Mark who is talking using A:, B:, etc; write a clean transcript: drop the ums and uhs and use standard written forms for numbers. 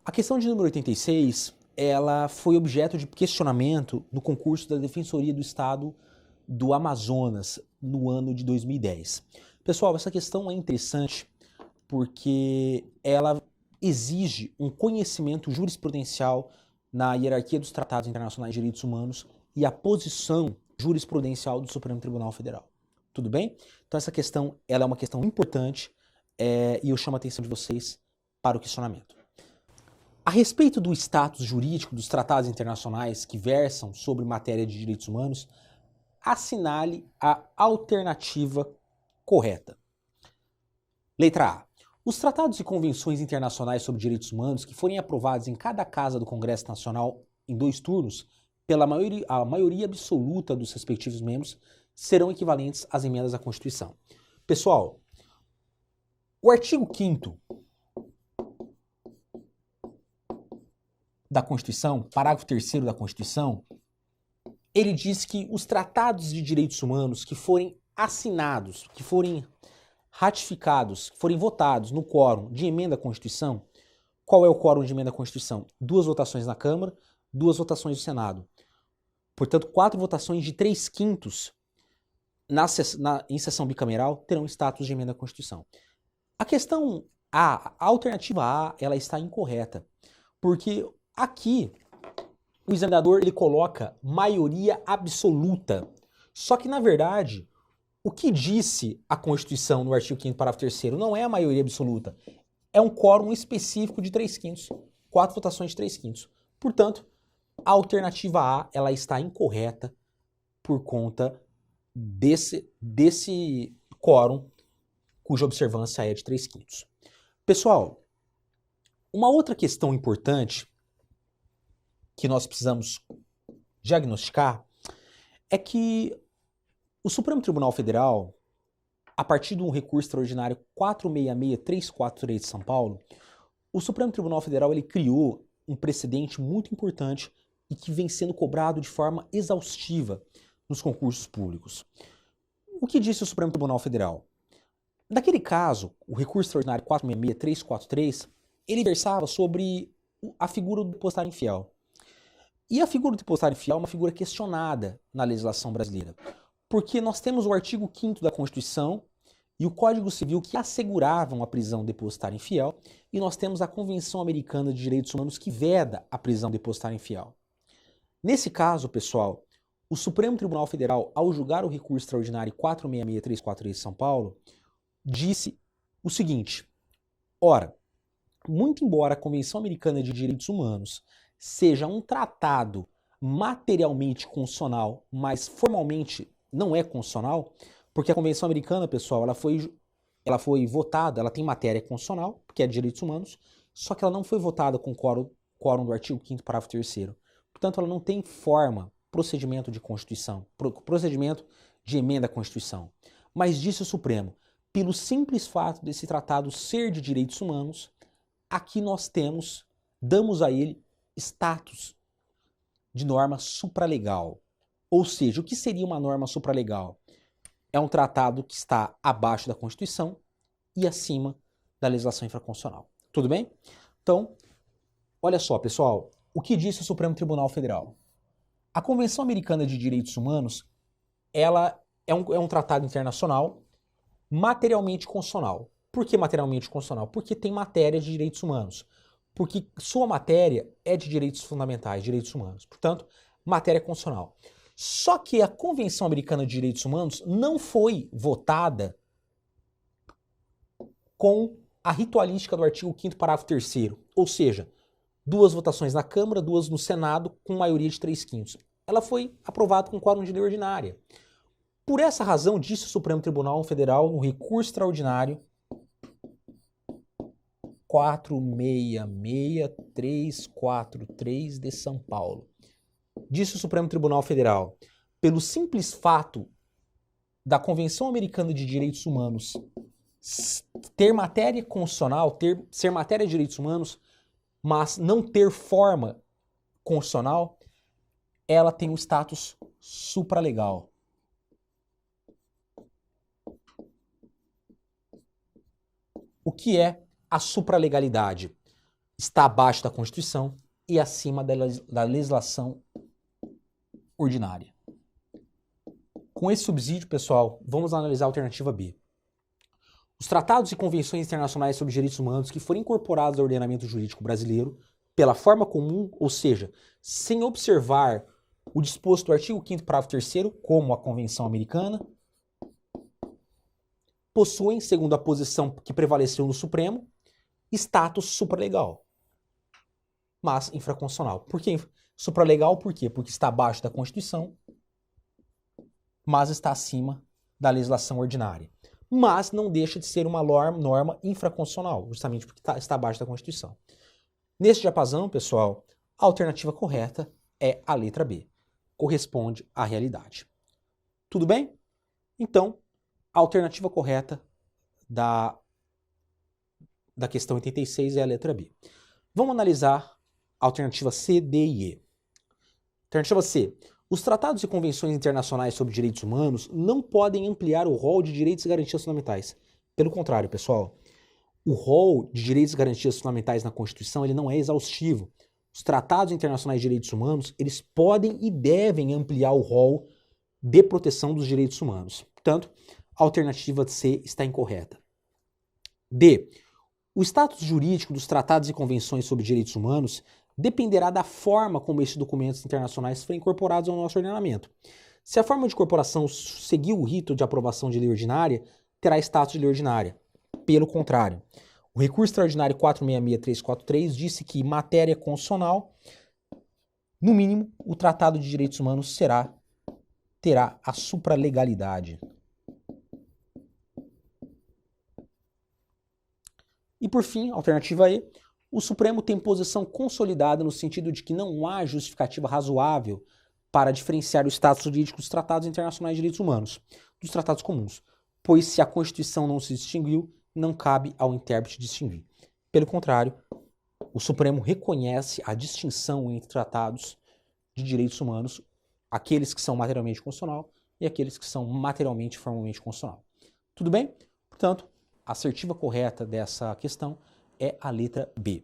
A: A questão de número 86, ela foi objeto de questionamento no concurso da Defensoria do Estado do Amazonas no ano de 2010. Pessoal, essa questão é interessante porque ela exige um conhecimento jurisprudencial na hierarquia dos tratados internacionais de direitos humanos e a posição jurisprudencial do Supremo Tribunal Federal. Tudo bem? Então essa questão ela é uma questão importante e eu chamo a atenção de vocês para o questionamento. A respeito do status jurídico dos tratados internacionais que versam sobre matéria de direitos humanos, assinale a alternativa correta. Letra A. Os tratados e convenções internacionais sobre direitos humanos que forem aprovados em cada casa do Congresso Nacional em 2 turnos, pela maioria absoluta dos respectivos membros, serão equivalentes às emendas à Constituição. Pessoal, o artigo 5º da Constituição, parágrafo 3º da Constituição, ele diz que os tratados de direitos humanos que forem assinados, que forem ratificados, que forem votados no quórum de emenda à Constituição, qual é o quórum de emenda à Constituição? 2 votações na Câmara, 2 votações no Senado. Portanto, 4 votações de 3/5 em sessão bicameral terão status de emenda à Constituição. A questão A, a alternativa A, ela está incorreta, porque aqui o examinador ele coloca maioria absoluta, só que na verdade o que disse a Constituição no artigo 5º, parágrafo 3º, não é a maioria absoluta. É um quórum específico de 3/5. 4 votações de 3/5. Portanto, a alternativa A ela está incorreta por conta desse quórum cuja observância é de 3/5. Pessoal, uma outra questão importante que nós precisamos diagnosticar é que o Supremo Tribunal Federal, a partir de um recurso extraordinário 466343 de São Paulo, o Supremo Tribunal Federal ele criou um precedente muito importante e que vem sendo cobrado de forma exaustiva nos concursos públicos. O que disse o Supremo Tribunal Federal? Naquele caso, o recurso extraordinário 466343, ele versava sobre a figura do depositário infiel. E a figura do depositário infiel é uma figura questionada na legislação brasileira, porque nós temos o artigo 5º da Constituição e o Código Civil que asseguravam a prisão depositária infiel, e nós temos a Convenção Americana de Direitos Humanos que veda a prisão depositária infiel. Nesse caso, pessoal, o Supremo Tribunal Federal, ao julgar o recurso extraordinário 466343 de São Paulo, disse o seguinte: ora, muito embora a Convenção Americana de Direitos Humanos seja um tratado materialmente constitucional, mas formalmente não é constitucional, porque a Convenção Americana, pessoal, ela foi votada, ela tem matéria constitucional, porque é de direitos humanos, só que ela não foi votada com quórum do artigo 5º, parágrafo 3º. Portanto, ela não tem forma, procedimento de Constituição, procedimento de emenda à Constituição. Mas disse o Supremo, pelo simples fato desse tratado ser de direitos humanos, aqui nós damos a ele status de norma supralegal. Ou seja, o que seria uma norma supralegal? É um tratado que está abaixo da Constituição e acima da legislação infraconstitucional. Tudo bem? Então, olha só, pessoal, o que disse o Supremo Tribunal Federal? A Convenção Americana de Direitos Humanos, ela é um tratado internacional materialmente constitucional. Por que materialmente constitucional? Porque tem matéria de direitos humanos. Porque sua matéria é de direitos fundamentais, direitos humanos. Portanto, matéria constitucional. Só que a Convenção Americana de Direitos Humanos não foi votada com a ritualística do artigo 5º, parágrafo 3º. Ou seja, 2 votações na Câmara, 2 no Senado, com maioria de 3/5. Ela foi aprovada com quórum de lei ordinária. Por essa razão, disse o Supremo Tribunal Federal no recurso extraordinário 466343 de São Paulo. Disse o Supremo Tribunal Federal, pelo simples fato da Convenção Americana de Direitos Humanos ter matéria constitucional, ser matéria de direitos humanos, mas não ter forma constitucional, ela tem um status supralegal. O que é a supralegalidade? está abaixo da Constituição e acima da legislação ordinária. Com esse subsídio, pessoal, vamos analisar a alternativa B. Os tratados e convenções internacionais sobre direitos humanos que forem incorporados ao ordenamento jurídico brasileiro pela forma comum, ou seja, sem observar o disposto do artigo 5º, parágrafo 3º, como a Convenção Americana, possuem, segundo a posição que prevaleceu no Supremo, status supralegal, mas infraconstitucional. Por que supralegal? Por quê? Porque está abaixo da Constituição, mas está acima da legislação ordinária. Mas não deixa de ser uma norma infraconstitucional, justamente porque está abaixo da Constituição. Nesse diapasão, pessoal, a alternativa correta é a letra B. Corresponde à realidade. Tudo bem? Então, a alternativa correta da questão 86 é a letra B. Vamos analisar a alternativa C, D e E. Alternativa C. Os tratados e convenções internacionais sobre direitos humanos não podem ampliar o rol de direitos e garantias fundamentais. Pelo contrário, pessoal, o rol de direitos e garantias fundamentais na Constituição ele não é exaustivo. Os tratados internacionais de direitos humanos eles podem e devem ampliar o rol de proteção dos direitos humanos. Portanto, a alternativa C está incorreta. D. O status jurídico dos tratados e convenções sobre direitos humanos dependerá da forma como esses documentos internacionais forem incorporados ao nosso ordenamento. Se a forma de incorporação seguir o rito de aprovação de lei ordinária, terá status de lei ordinária. Pelo contrário, o recurso extraordinário 466343 disse que, em matéria constitucional, no mínimo, o Tratado de Direitos Humanos terá a supralegalidade. E, por fim, alternativa E, o Supremo tem posição consolidada no sentido de que não há justificativa razoável para diferenciar o status jurídico dos tratados internacionais de direitos humanos dos tratados comuns, pois se a Constituição não se distinguiu, não cabe ao intérprete distinguir. Pelo contrário, o Supremo reconhece a distinção entre tratados de direitos humanos, aqueles que são materialmente constitucional e aqueles que são materialmente e formalmente constitucional. Tudo bem? Portanto, a assertiva correta dessa questão é a letra B.